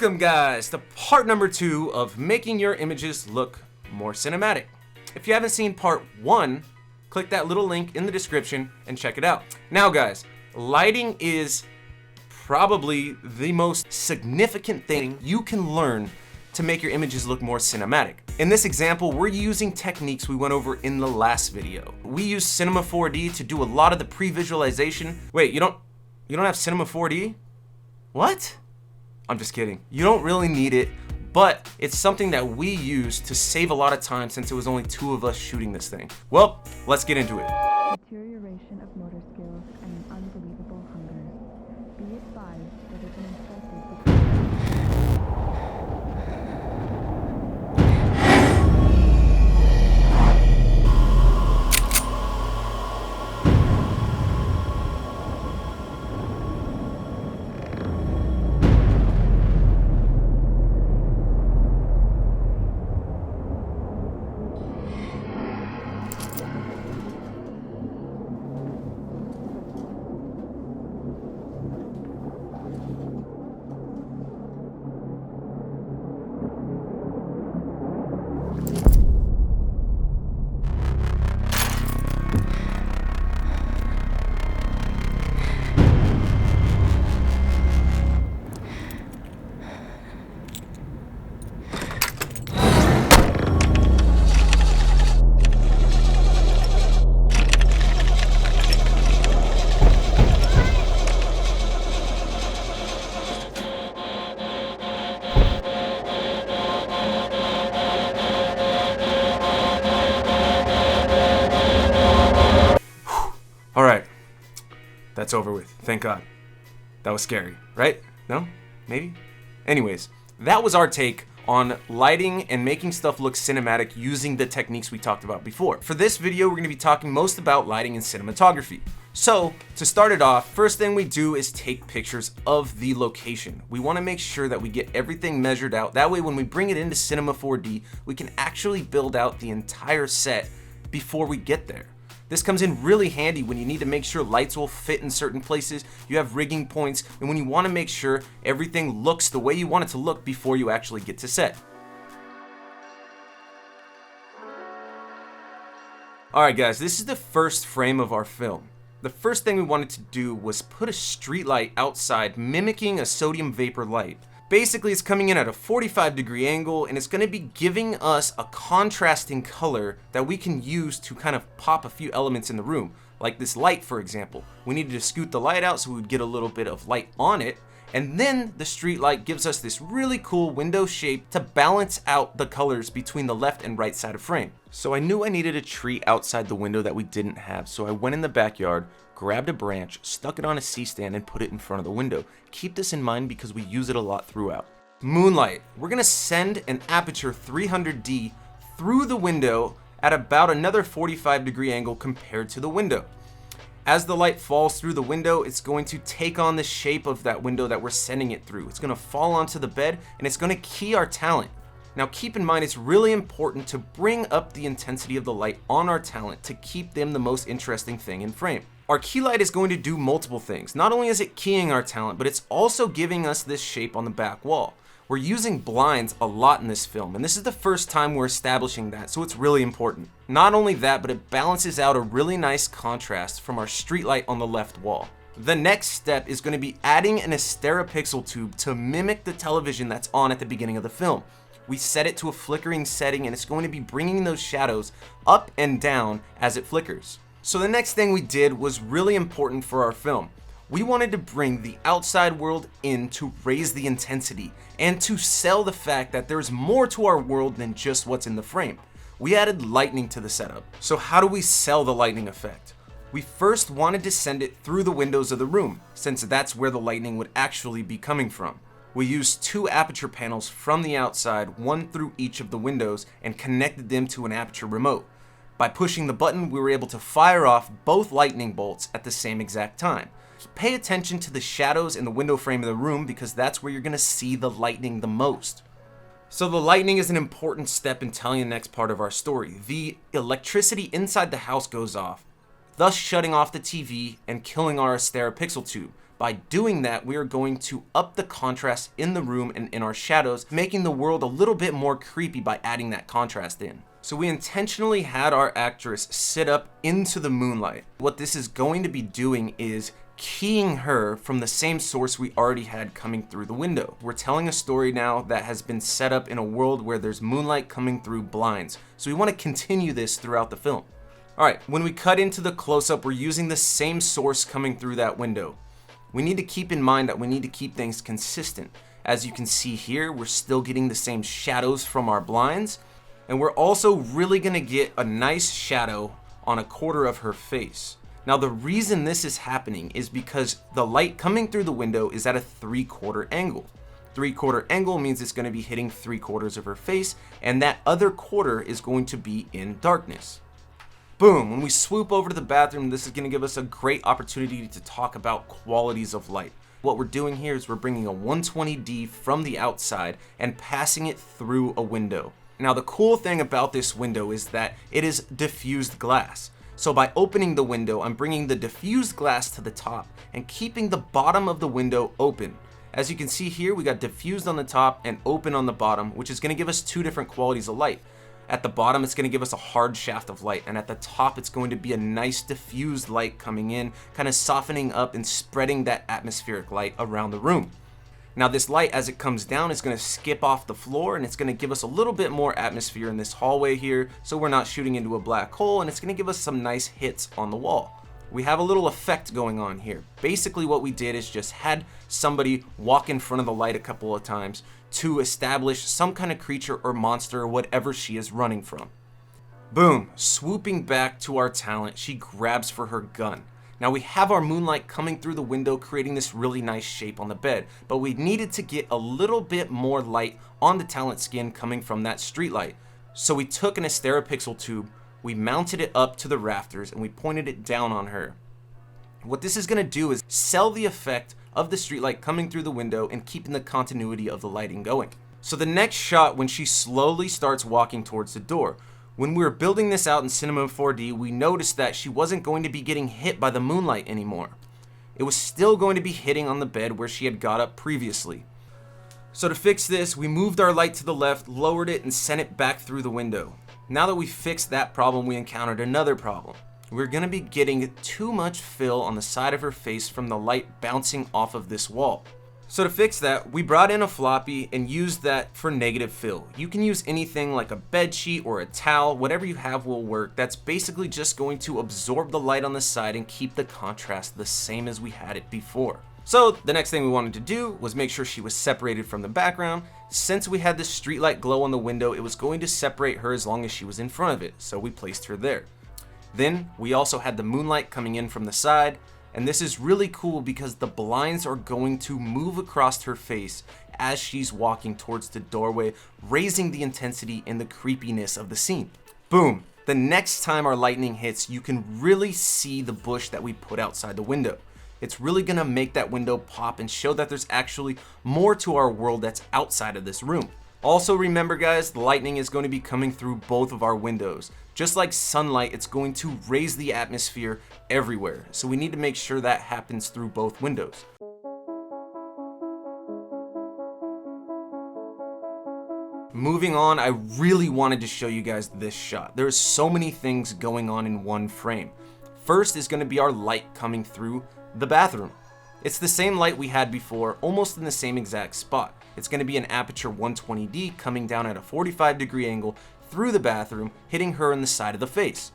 Welcome guys to part number 2 of making your images look more cinematic. If you haven't seen part 1, click that little link in the description and check it out. Now guys, lighting is probably the most significant thing you can learn to make your images look more cinematic. In this example, we're using techniques we went over in the last video. We use Cinema 4D to do a lot of the pre-visualization. Wait, you don't have Cinema 4D? What? I'm just kidding. You don't really need it, but it's something that we use to save a lot of time since it was only 2 of us shooting this thing. Well, let's get into it. Deterioration of motor skills and an unbelievable hunger. Be advised that it's an impressive Alright, that's over with, thank God. That was scary, right? No? Maybe? Anyways, that was our take on lighting and making stuff look cinematic using the techniques we talked about before. For this video, we're going to be talking most about lighting and cinematography. So, to start it off, first thing we do is take pictures of the location. We want to make sure that we get everything measured out. That way, when we bring it into Cinema 4D, we can actually build out the entire set before we get there. This comes in really handy when you need to make sure lights will fit in certain places, you have rigging points, and when you want to make sure everything looks the way you want it to look before you actually get to set. Alright guys, this is the first frame of our film. The first thing we wanted to do was put a street light outside mimicking a sodium vapor light. Basically, it's coming in at a 45-degree angle, and it's going to be giving us a contrasting color that we can use to kind of pop a few elements in the room. Like this light, for example. We needed to scoot the light out so we would get a little bit of light on it, and then the street light gives us this really cool window shape to balance out the colors between the left and right side of frame. So I knew I needed a tree outside the window that we didn't have, so I went in the backyard, grabbed a branch, stuck it on a C-stand, and put it in front of the window. Keep this in mind because we use it a lot throughout. Moonlight. We're gonna send an aperture 300D through the window at about another 45-degree angle compared to the window. As the light falls through the window, it's going to take on the shape of that window that we're sending it through. It's gonna fall onto the bed, and it's gonna key our talent. Now keep in mind, it's really important to bring up the intensity of the light on our talent to keep them the most interesting thing in frame. Our key light is going to do multiple things. Not only is it keying our talent, but it's also giving us this shape on the back wall. We're using blinds a lot in this film, and this is the first time we're establishing that, so it's really important. Not only that, but it balances out a really nice contrast from our street light on the left wall. The next step is going to be adding an pixel tube to mimic the television that's on at the beginning of the film. We set it to a flickering setting, and it's going to be bringing those shadows up and down as it flickers. So the next thing we did was really important for our film. We wanted to bring the outside world in to raise the intensity and to sell the fact that there's more to our world than just what's in the frame. We added lightning to the setup. So how do we sell the lightning effect? We first wanted to send it through the windows of the room, since that's where the lightning would actually be coming from. We used 2 aperture panels from the outside, one through each of the windows, and connected them to an aperture remote. By pushing the button, we were able to fire off both lightning bolts at the same exact time. Pay attention to the shadows in the window frame of the room because that's where you're going to see the lightning the most. So the lightning is an important step in telling the next part of our story. The electricity inside the house goes off, thus shutting off the TV and killing our pixel tube. By doing that, we are going to up the contrast in the room and in our shadows, making the world a little bit more creepy by adding that contrast in. So we intentionally had our actress sit up into the moonlight. What this is going to be doing is keying her from the same source we already had coming through the window. We're telling a story now that has been set up in a world where there's moonlight coming through blinds. So we want to continue this throughout the film. Alright, when we cut into the close-up, we're using the same source coming through that window. We need to keep in mind that we need to keep things consistent. As you can see here, we're still getting the same shadows from our blinds, and we're also really going to get a nice shadow on a quarter of her face. Now the reason this is happening is because the light coming through the window is at a 3/4 angle. 3/4 angle means it's going to be hitting 3/4 of her face, and that other quarter is going to be in darkness. Boom, when we swoop over to the bathroom, this is going to give us a great opportunity to talk about qualities of light. What we're doing here is we're bringing a 120D from the outside and passing it through a window. Now the cool thing about this window is that it is diffused glass. So by opening the window, I'm bringing the diffused glass to the top and keeping the bottom of the window open. As you can see here, we got diffused on the top and open on the bottom, which is going to give us two different qualities of light. At the bottom, it's going to give us a hard shaft of light, and at the top, it's going to be a nice diffused light coming in, kind of softening up and spreading that atmospheric light around the room. Now this light, as it comes down, is going to skip off the floor, and it's going to give us a little bit more atmosphere in this hallway here, so we're not shooting into a black hole, and it's going to give us some nice hits on the wall. We have a little effect going on here. Basically what we did is just had somebody walk in front of the light a couple of times to establish some kind of creature or monster or whatever she is running from. Boom, swooping back to our talent, she grabs for her gun. Now we have our moonlight coming through the window, creating this really nice shape on the bed, but we needed to get a little bit more light on the talent skin coming from that street light. So we took an Asteropixel tube, we mounted it up to the rafters, and we pointed it down on her. What this is going to do is sell the effect of the streetlight coming through the window and keeping the continuity of the lighting going. So the next shot, when she slowly starts walking towards the door. When we were building this out in Cinema 4D, we noticed that she wasn't going to be getting hit by the moonlight anymore. It was still going to be hitting on the bed where she had got up previously. So to fix this, we moved our light to the left, lowered it, and sent it back through the window. Now that we fixed that problem, we encountered another problem. We're going to be getting too much fill on the side of her face from the light bouncing off of this wall. So to fix that, we brought in a floppy and used that for negative fill. You can use anything like a bed sheet or a towel, whatever you have will work. That's basically just going to absorb the light on the side and keep the contrast the same as we had it before. So the next thing we wanted to do was make sure she was separated from the background. Since we had the streetlight glow on the window, it was going to separate her as long as she was in front of it, so we placed her there. Then we also had the moonlight coming in from the side, and this is really cool because the blinds are going to move across her face as she's walking towards the doorway, raising the intensity and the creepiness of the scene. Boom! The next time our lightning hits, you can really see the bush that we put outside the window. It's really gonna make that window pop and show that there's actually more to our world that's outside of this room. Also remember guys, the lightning is going to be coming through both of our windows. Just like sunlight, it's going to raise the atmosphere everywhere. So we need to make sure that happens through both windows. Moving on, I really wanted to show you guys this shot. There's so many things going on in one frame. First is going to be our light coming through the bathroom. It's the same light we had before, almost in the same exact spot. It's going to be an aperture 120D coming down at a 45-degree angle through the bathroom, hitting her in the side of the face.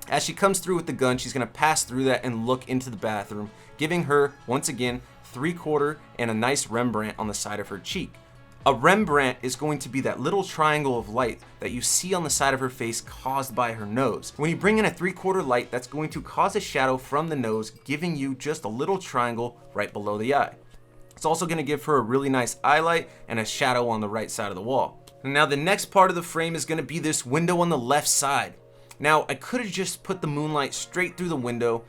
As she comes through with the gun, she's going to pass through that and look into the bathroom, giving her, once again, 3/4 and a nice Rembrandt on the side of her cheek. A Rembrandt is going to be that little triangle of light that you see on the side of her face caused by her nose. When you bring in a 3/4 light, that's going to cause a shadow from the nose, giving you just a little triangle right below the eye. It's also going to give her a really nice eye light and a shadow on the right side of the wall. And now the next part of the frame is going to be this window on the left side. Now I could have just put the moonlight straight through the window,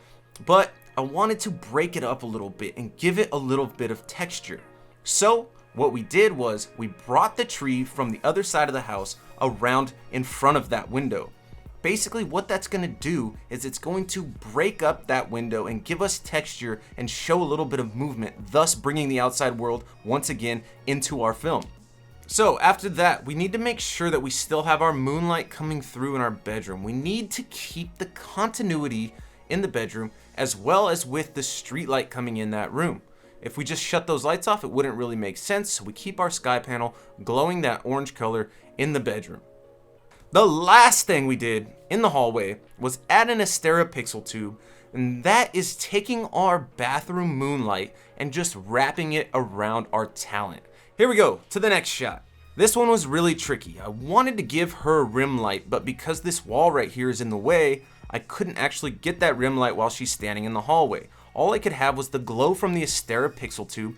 but I wanted to break it up a little bit and give it a little bit of texture. So what we did was we brought the tree from the other side of the house around in front of that window. basically what that's going to do is it's going to break up that window and give us texture and show a little bit of movement, thus bringing the outside world once again into our film. So after that, we need to make sure that we still have our moonlight coming through in our bedroom. We need to keep the continuity in the bedroom as well as with the street light coming in that room. If we just shut those lights off, it wouldn't really make sense, so we keep our sky panel glowing that orange color in the bedroom. The last thing we did in the hallway was add an Astera pixel tube, and that is taking our bathroom moonlight and just wrapping it around our talent. Here we go to the next shot. This one was really tricky. I wanted to give her a rim light, but because this wall right here is in the way, I couldn't actually get that rim light while she's standing in the hallway. All I could have was the glow from the Astera pixel tube,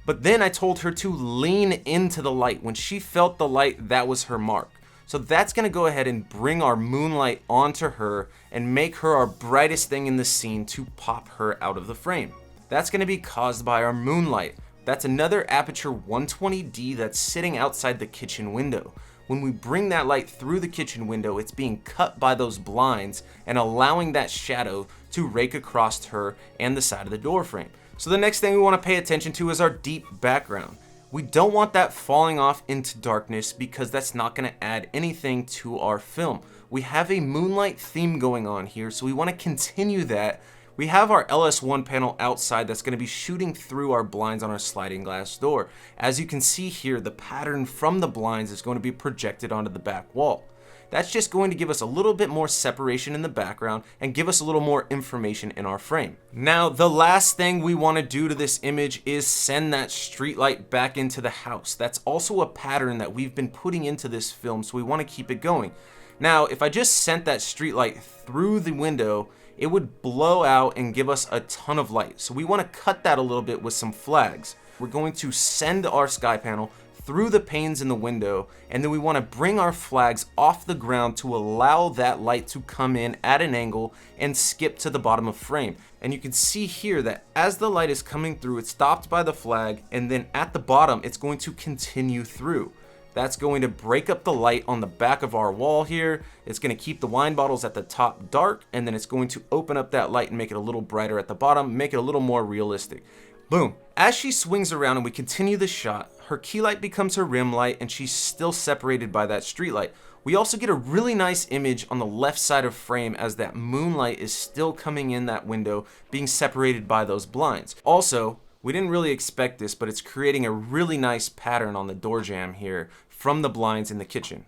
but then I told her to lean into the light. When she felt the light, that was her mark. So that's gonna go ahead and bring our moonlight onto her and make her our brightest thing in the scene to pop her out of the frame. That's gonna be caused by our moonlight. That's another aperture 120D that's sitting outside the kitchen window. When we bring that light through the kitchen window, it's being cut by those blinds and allowing that shadow to rake across her and the side of the door frame. So the next thing we want to pay attention to is our deep background. We don't want that falling off into darkness because that's not going to add anything to our film. We have a moonlight theme going on here, so we want to continue that. We have our LS1 panel outside that's going to be shooting through our blinds on our sliding glass door. As you can see here, the pattern from the blinds is going to be projected onto the back wall. That's just going to give us a little bit more separation in the background and give us a little more information in our frame. Now, the last thing we want to do to this image is send that street light back into the house. That's also a pattern that we've been putting into this film, so we want to keep it going. Now, if I just sent that street light through the window, it would blow out and give us a ton of light. So we want to cut that a little bit with some flags. We're going to send our sky panel through the panes in the window, and then we want to bring our flags off the ground to allow that light to come in at an angle and skip to the bottom of frame. And you can see here that as the light is coming through, it's stopped by the flag, and then at the bottom, it's going to continue through. That's going to break up the light on the back of our wall here. It's going to keep the wine bottles at the top dark, and then it's going to open up that light and make it a little brighter at the bottom, make it a little more realistic. Boom. As she swings around and we continue the shot, her key light becomes her rim light, and she's still separated by that street light. We also get a really nice image on the left side of frame as that moonlight is still coming in that window, being separated by those blinds. Also, we didn't really expect this, but it's creating a really nice pattern on the door jamb here from the blinds in the kitchen.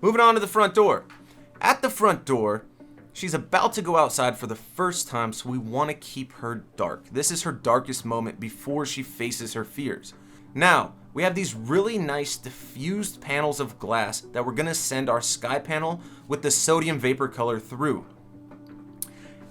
Moving on to the front door. At the front door, she's about to go outside for the first time, so we want to keep her dark. This is her darkest moment before she faces her fears. Now, we have these really nice diffused panels of glass that we're going to send our sky panel with the sodium vapor color through.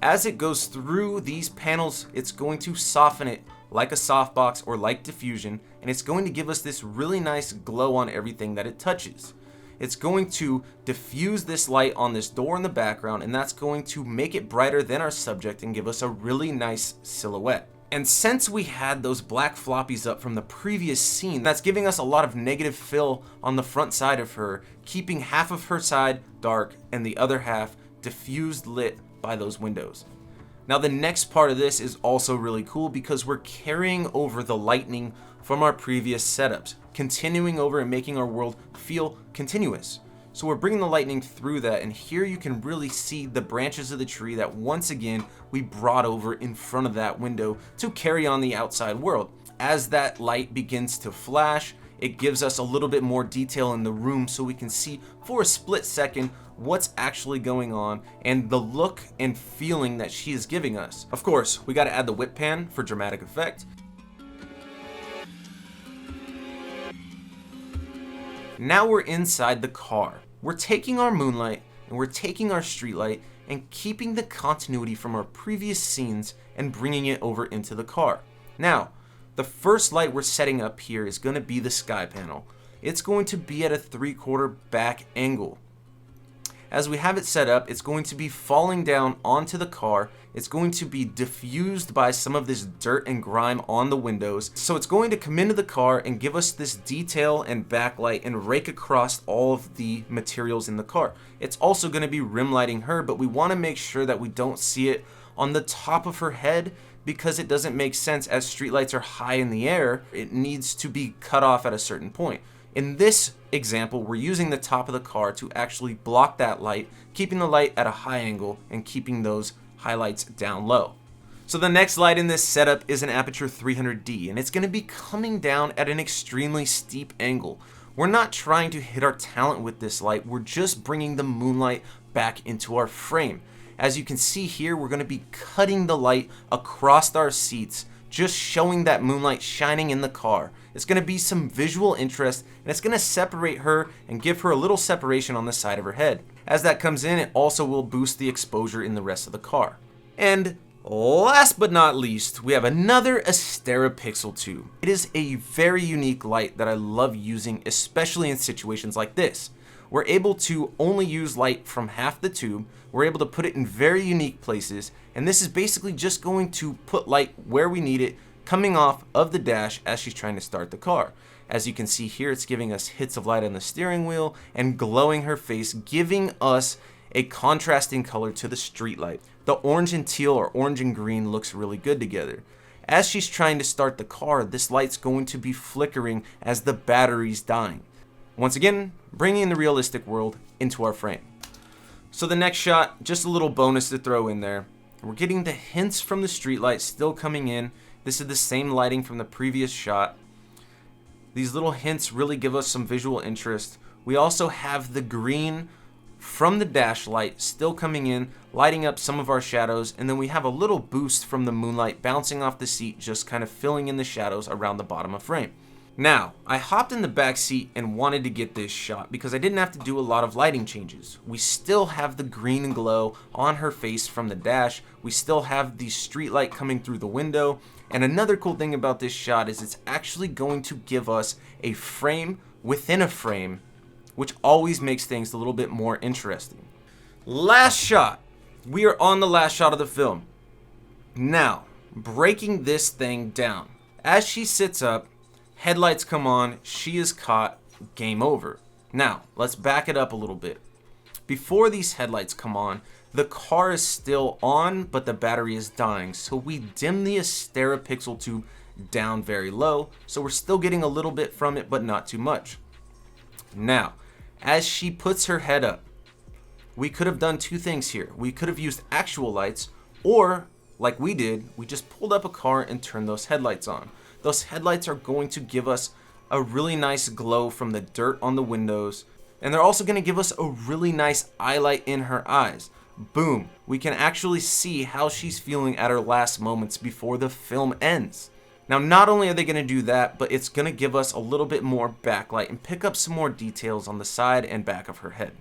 As it goes through these panels, it's going to soften it like a softbox or like diffusion, and it's going to give us this really nice glow on everything that it touches. It's going to diffuse this light on this door in the background, and that's going to make it brighter than our subject and give us a really nice silhouette. And since we had those black floppies up from the previous scene, that's giving us a lot of negative fill on the front side of her, keeping half of her side dark and the other half diffused lit by those windows. Now the next part of this is also really cool because we're carrying over the lightning from our previous setups, continuing over and making our world feel continuous. So we're bringing the lightning through that, and here you can really see the branches of the tree that once again we brought over in front of that window to carry on the outside world. As that light begins to flash, it gives us a little bit more detail in the room so we can see for a split second what's actually going on and the look and feeling that she is giving us. Of course, we got to add the whip pan for dramatic effect. Now we're inside the car. We're taking our moonlight and we're taking our street light and keeping the continuity from our previous scenes and bringing it over into the car. Now, the first light we're setting up here is going to be the sky panel. It's going to be at a 3/4 back angle. As we have it set up, it's going to be falling down onto the car. It's going to be diffused by some of this dirt and grime on the windows. So it's going to come into the car and give us this detail and backlight and rake across all of the materials in the car. It's also going to be rim lighting her, but we want to make sure that we don't see it on the top of her head, because it doesn't make sense. As streetlights are high in the air, it needs to be cut off at a certain point. In this example, we're using the top of the car to actually block that light, keeping the light at a high angle and keeping those highlights down low. So the next light in this setup is an Aperture 300D, and it's going to be coming down at an extremely steep angle. We're not trying to hit our talent with this light, we're just bringing the moonlight back into our frame. As you can see here, we're going to be cutting the light across our seats, just showing that moonlight shining in the car. It's going to be some visual interest, and it's going to separate her and give her a little separation on the side of her head. As that comes in, it also will boost the exposure in the rest of the car. And last but not least, we have another Astera Pixel tube. It is a very unique light that I love using, especially in situations like this. We're able to only use light from half the tube. We're able to put it in very unique places, and this is basically just going to put light where we need it, coming off of the dash as she's trying to start the car. As you can see here, it's giving us hits of light on the steering wheel and glowing her face, giving us a contrasting color to the street light. The orange and teal, or orange and green, looks really good together. As she's trying to start the car, this light's going to be flickering as the battery's dying. Once again, bringing the realistic world into our frame. So the next shot, just a little bonus to throw in there. We're getting the hints from the streetlight still coming in. This is the same lighting from the previous shot. These little hints really give us some visual interest. We also have the green from the dash light still coming in, lighting up some of our shadows, and then we have a little boost from the moonlight bouncing off the seat, just kind of filling in the shadows around the bottom of frame. Now, I hopped in the back seat and wanted to get this shot because I didn't have to do a lot of lighting changes. We still have the green glow on her face from the dash. We still have the street light coming through the window. And another cool thing about this shot is it's actually going to give us a frame within a frame, which always makes things a little bit more interesting. Last shot. We are on the last shot of the film. Now, breaking this thing down. As she sits up, headlights come on, she is caught, game over. Now, let's back it up a little bit. Before these headlights come on, the car is still on, but the battery is dying, so we dim the Astera Pixel tube down very low, so we're still getting a little bit from it, but not too much. Now, as she puts her head up, we could have done two things here. We could have used actual lights, or, like we did, we just pulled up a car and turned those headlights on. Those headlights are going to give us a really nice glow from the dirt on the windows, and they're also going to give us a really nice eye light in her eyes. Boom, we can actually see how she's feeling at her last moments before the film ends. Now, not only are they going to do that, but it's going to give us a little bit more backlight and pick up some more details on the side and back of her head.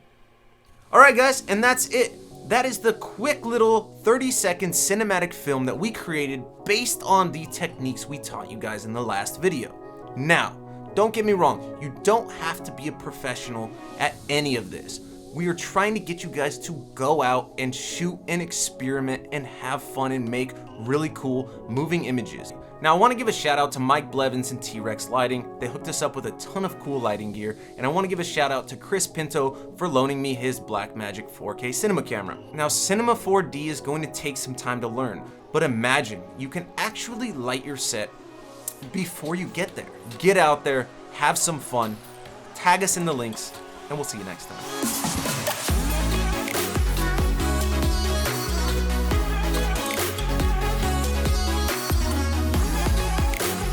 Alright guys, and that's it. That is the quick little 30-second cinematic film that we created based on the techniques we taught you guys in the last video. Now, don't get me wrong, you don't have to be a professional at any of this. We are trying to get you guys to go out and shoot and experiment and have fun and make really cool moving images. Now, I want to give a shout out to Mike Blevins and T-Rex Lighting. They hooked us up with a ton of cool lighting gear, and I want to give a shout out to Chris Pinto for loaning me his Blackmagic 4K cinema camera. Now, Cinema 4D is going to take some time to learn, but imagine you can actually light your set before you get there. Get out there, have some fun, tag us in the links, and we'll see you next time.